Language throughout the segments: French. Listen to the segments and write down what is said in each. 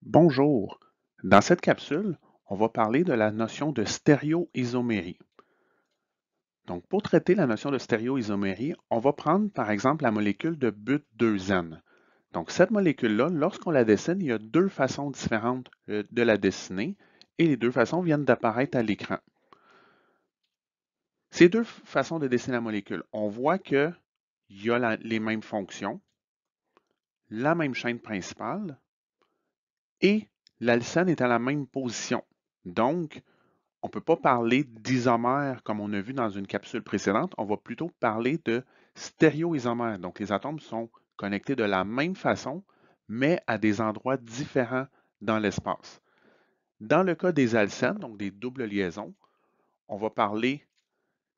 Bonjour. Dans cette capsule, on va parler de la notion de stéréoisomérie. Donc, pour traiter la notion de stéréoisomérie, on va prendre par exemple la molécule de but-2N. Donc, cette molécule-là, lorsqu'on la dessine, il y a deux façons différentes de la dessiner et les deux façons viennent d'apparaître à l'écran. Ces deux façons de dessiner la molécule, on voit qu'il y a les mêmes fonctions, la même chaîne principale et l'alcène est à la même position. Donc, on ne peut pas parler d'isomère comme on a vu dans une capsule précédente, on va plutôt parler de stéréoisomère. Donc, les atomes sont connectés de la même façon, mais à des endroits différents dans l'espace. Dans le cas des alcènes, donc des doubles liaisons, on va parler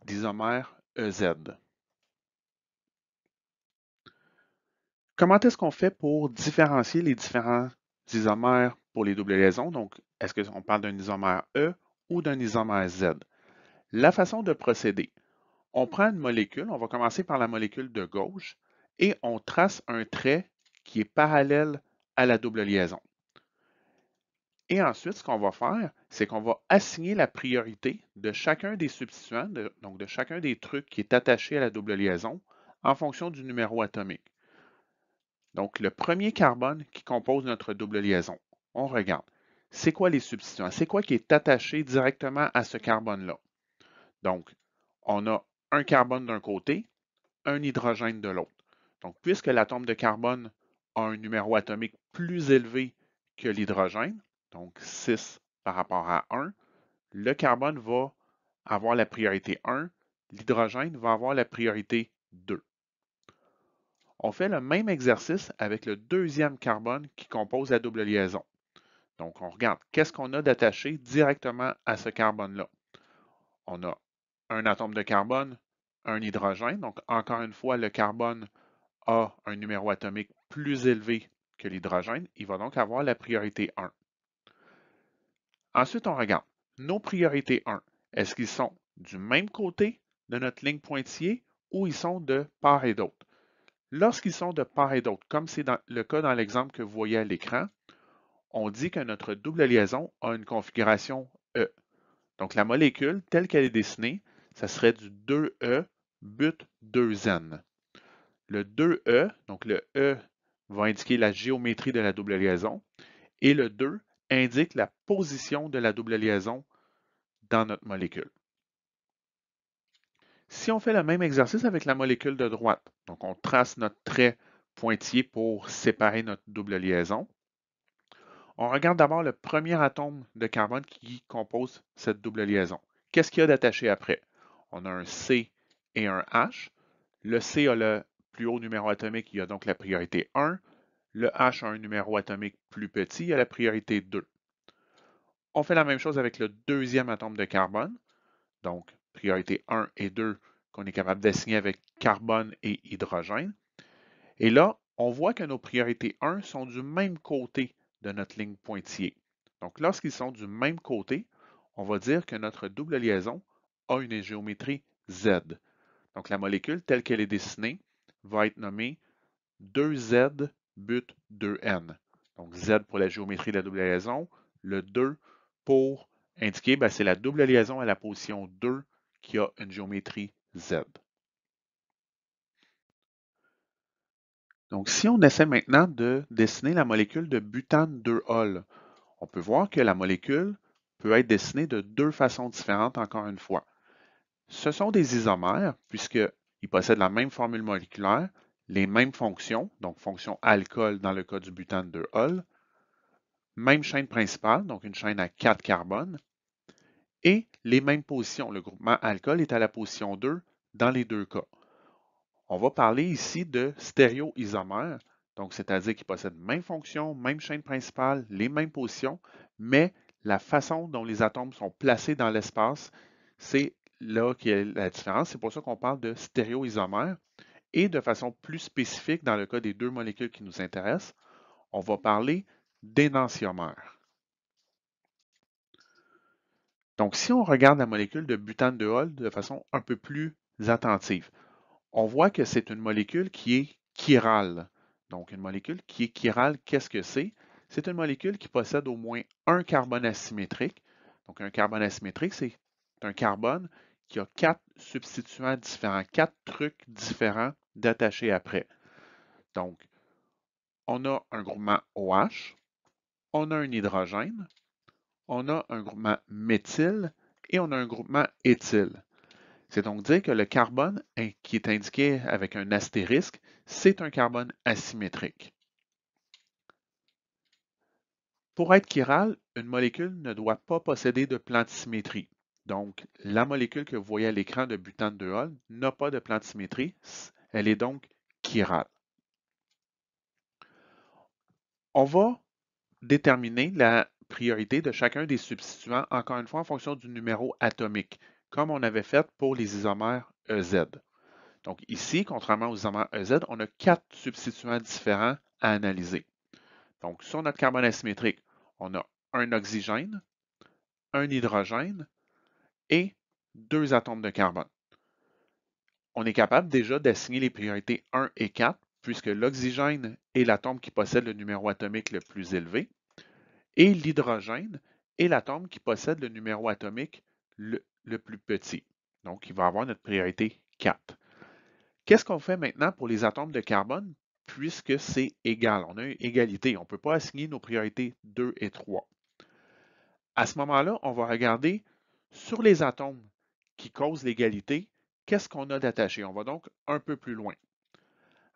d'isomère EZ. Comment est-ce qu'on fait pour différencier les différents isomères pour les doubles liaisons? Donc, est-ce qu'on parle d'un isomère E ou d'un isomère Z? La façon de procéder, on prend une molécule, on va commencer par la molécule de gauche et on trace un trait qui est parallèle à la double liaison. Et ensuite, ce qu'on va faire, c'est qu'on va assigner la priorité de chacun des substituants, donc de chacun des trucs qui est attaché à la double liaison en fonction du numéro atomique. Donc, le premier carbone qui compose notre double liaison, on regarde. C'est quoi les substituants? C'est quoi qui est attaché directement à ce carbone-là? Donc, on a un carbone d'un côté, un hydrogène de l'autre. Donc, puisque l'atome de carbone a un numéro atomique plus élevé que l'hydrogène, donc 6 par rapport à 1, le carbone va avoir la priorité 1, l'hydrogène va avoir la priorité 2. On fait le même exercice avec le deuxième carbone qui compose la double liaison. Donc, on regarde qu'est-ce qu'on a d'attaché directement à ce carbone-là. On a un atome de carbone, un hydrogène. Donc, encore une fois, le carbone a un numéro atomique plus élevé que l'hydrogène. Il va donc avoir la priorité 1. Ensuite, on regarde nos priorités 1. Est-ce qu'ils sont du même côté de notre ligne pointillée ou ils sont de part et d'autre? Lorsqu'ils sont de part et d'autre, comme c'est le cas dans l'exemple que vous voyez à l'écran, on dit que notre double liaison a une configuration E. Donc la molécule, telle qu'elle est dessinée, ça serait du 2E but 2N. Le 2E, donc le E va indiquer la géométrie de la double liaison et le 2 indique la position de la double liaison dans notre molécule. Si on fait le même exercice avec la molécule de droite, donc on trace notre trait pointillé pour séparer notre double liaison, on regarde d'abord le premier atome de carbone qui compose cette double liaison. Qu'est-ce qu'il y a d'attaché après? On a un C et un H. Le C a le plus haut numéro atomique, il a donc la priorité 1. Le H a un numéro atomique plus petit, il a la priorité 2. On fait la même chose avec le deuxième atome de carbone, donc priorité 1 et 2 qu'on est capable d'assigner avec carbone et hydrogène. Et là, on voit que nos priorités 1 sont du même côté de notre ligne pointillée. Donc, lorsqu'ils sont du même côté, on va dire que notre double liaison a une géométrie Z. Donc, la molécule telle qu'elle est dessinée va être nommée 2Z but 2N. Donc, Z pour la géométrie de la double liaison, le 2 pour indiquer, c'est la double liaison à la position 2 qui a une géométrie Z. Donc, si on essaie maintenant de dessiner la molécule de butane 2-ol, on peut voir que la molécule peut être dessinée de deux façons différentes encore une fois. Ce sont des isomères puisqu'ils possèdent la même formule moléculaire, les mêmes fonctions, donc fonction alcool dans le cas du butane 2-ol, même chaîne principale, donc une chaîne à 4 carbones, et les mêmes positions. Le groupement alcool est à la position 2 dans les deux cas. On va parler ici de stéréoisomères, donc c'est-à-dire qu'ils possèdent même fonction, même chaîne principale, les mêmes positions, mais la façon dont les atomes sont placés dans l'espace, c'est là qu'il y a la différence. C'est pour ça qu'on parle de stéréoisomères. Et de façon plus spécifique, dans le cas des deux molécules qui nous intéressent, on va parler d'énantiomères. Donc, si on regarde la molécule de butane de Hall de façon un peu plus attentive, on voit que c'est une molécule qui est chirale. Donc, une molécule qui est chirale, qu'est-ce que c'est? C'est une molécule qui possède au moins un carbone asymétrique. Donc, un carbone asymétrique, c'est un carbone qui a 4 substituants différents, 4 trucs différents d'attacher après. Donc, on a un groupement OH, on a un hydrogène, on a un groupement méthyle et on a un groupement éthyle. C'est donc dire que le carbone qui est indiqué avec un astérisque, c'est un carbone asymétrique. Pour être chirale, une molécule ne doit pas posséder de plan de symétrie. Donc, la molécule que vous voyez à l'écran de butane 2-ol n'a pas de plan de symétrie, elle est donc chirale. On va déterminer la priorité de chacun des substituants, encore une fois en fonction du numéro atomique, comme on avait fait pour les isomères EZ. Donc ici, contrairement aux isomères EZ, on a 4 substituants différents à analyser. Donc sur notre carbone asymétrique, on a un oxygène, un hydrogène et 2 atomes de carbone. On est capable déjà d'assigner les priorités 1 et 4, puisque l'oxygène est l'atome qui possède le numéro atomique le plus élevé, et l'hydrogène est l'atome qui possède le numéro atomique le plus petit. Donc, il va avoir notre priorité 4. Qu'est-ce qu'on fait maintenant pour les atomes de carbone, puisque c'est égal? On a une égalité. On ne peut pas assigner nos priorités 2 et 3. À ce moment-là, on va regarder sur les atomes qui causent l'égalité, qu'est-ce qu'on a d'attaché? On va donc un peu plus loin.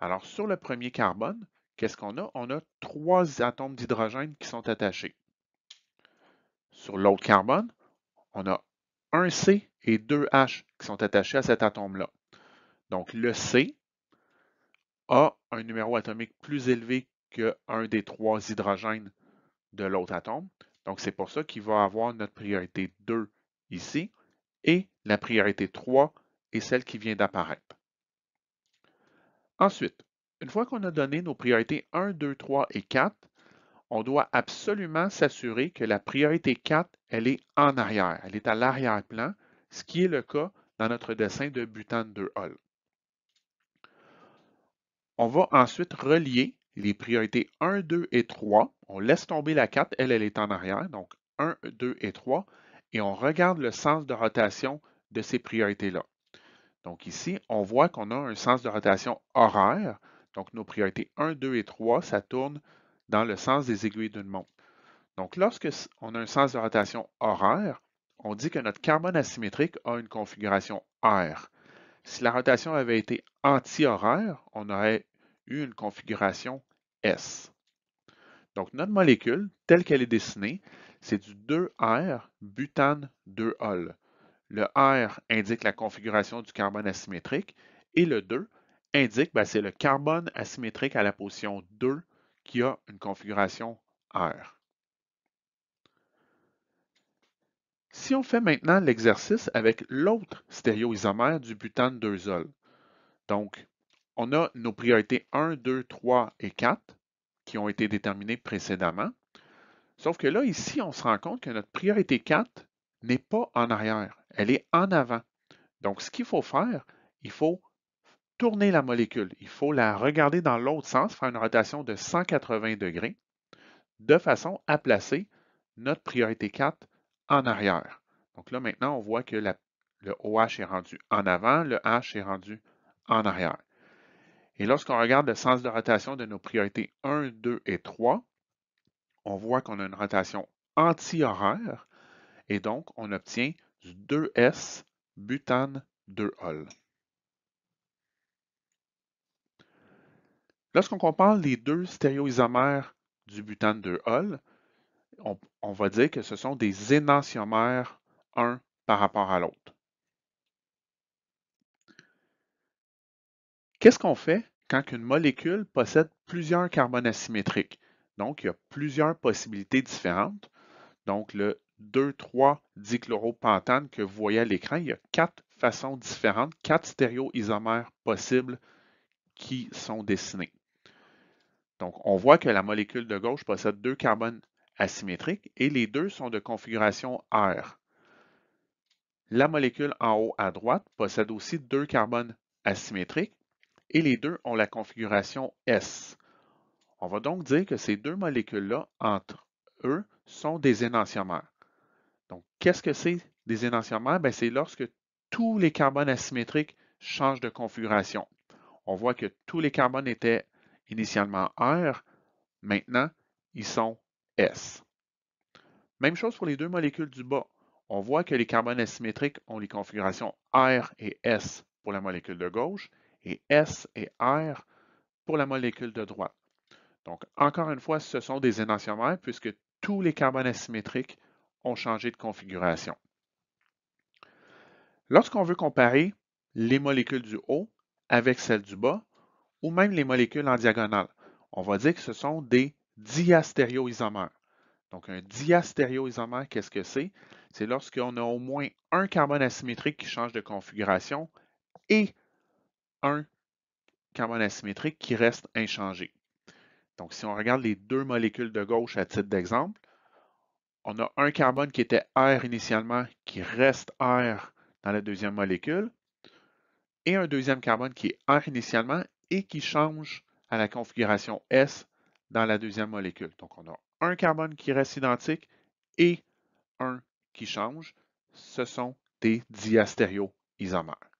Alors, sur le premier carbone, qu'est-ce qu'on a? On a 3 atomes d'hydrogène qui sont attachés. Sur l'autre carbone, on a un C et 2 H qui sont attachés à cet atome-là. Donc, le C a un numéro atomique plus élevé qu'un des 3 hydrogènes de l'autre atome. Donc, c'est pour ça qu'il va avoir notre priorité 2 ici et la priorité 3 est celle qui vient d'apparaître. Ensuite, une fois qu'on a donné nos priorités 1, 2, 3 et 4, on doit absolument s'assurer que la priorité 4, elle est en arrière, elle est à l'arrière-plan, ce qui est le cas dans notre dessin de butane 2-ol. On va ensuite relier les priorités 1, 2 et 3. On laisse tomber la 4, elle est en arrière, donc 1, 2 et 3, et on regarde le sens de rotation de ces priorités-là. Donc ici, on voit qu'on a un sens de rotation horaire, donc nos priorités 1, 2 et 3, ça tourne dans le sens des aiguilles d'une montre. Donc lorsque on a un sens de rotation horaire, on dit que notre carbone asymétrique a une configuration R. Si la rotation avait été anti-horaire, on aurait eu une configuration S. Donc, notre molécule, telle qu'elle est dessinée, c'est du 2R butane 2-ol. Le R indique la configuration du carbone asymétrique et le 2 indique, c'est le carbone asymétrique à la position 2 qui a une configuration R. Si on fait maintenant l'exercice avec l'autre stéréoisomère du butane 2-ol, donc on a nos priorités 1, 2, 3 et 4 qui ont été déterminées précédemment. Sauf que là, ici, on se rend compte que notre priorité 4 n'est pas en arrière, elle est en avant. Donc, ce qu'il faut faire, il faut tourner la molécule. Il faut la regarder dans l'autre sens, faire une rotation de 180 degrés, de façon à placer notre priorité 4 en arrière. Donc là, maintenant, on voit que le OH est rendu en avant, le H est rendu en arrière. Et lorsqu'on regarde le sens de rotation de nos priorités 1, 2 et 3, on voit qu'on a une rotation anti-horaire et donc on obtient du 2S butane 2-ol. Lorsqu'on compare les deux stéréoisomères du butane 2-ol, on va dire que ce sont des énantiomères un par rapport à l'autre. Qu'est-ce qu'on fait quand une molécule possède plusieurs carbones asymétriques? Donc, il y a plusieurs possibilités différentes. Donc, le 2,3-dichloropentane que vous voyez à l'écran, il y a 4 façons différentes, 4 stéréoisomères possibles qui sont dessinés. Donc, on voit que la molécule de gauche possède 2 carbones asymétriques et les deux sont de configuration R. La molécule en haut à droite possède aussi 2 carbones asymétriques et les deux ont la configuration S. On va donc dire que ces deux molécules-là, entre eux, sont des énantiomères. Donc, qu'est-ce que c'est des énantiomères? Ben, c'est lorsque tous les carbones asymétriques changent de configuration. On voit que tous les carbones étaient initialement R, maintenant, ils sont S. Même chose pour les deux molécules du bas. On voit que les carbones asymétriques ont les configurations R et S pour la molécule de gauche et S et R pour la molécule de droite. Donc, encore une fois, ce sont des énantiomères puisque tous les carbones asymétriques ont changé de configuration. Lorsqu'on veut comparer les molécules du haut avec celles du bas, ou même les molécules en diagonale, on va dire que ce sont des diastéréoisomères. Donc, un diastéréoisomère, qu'est-ce que c'est? C'est lorsqu'on a au moins un carbone asymétrique qui change de configuration et un carbone asymétrique qui reste inchangé. Donc, si on regarde les deux molécules de gauche à titre d'exemple, on a un carbone qui était R initialement, qui reste R dans la deuxième molécule, et un deuxième carbone qui est R initialement et qui change à la configuration S dans la deuxième molécule. Donc, on a un carbone qui reste identique et un qui change. Ce sont des diastéréoisomères.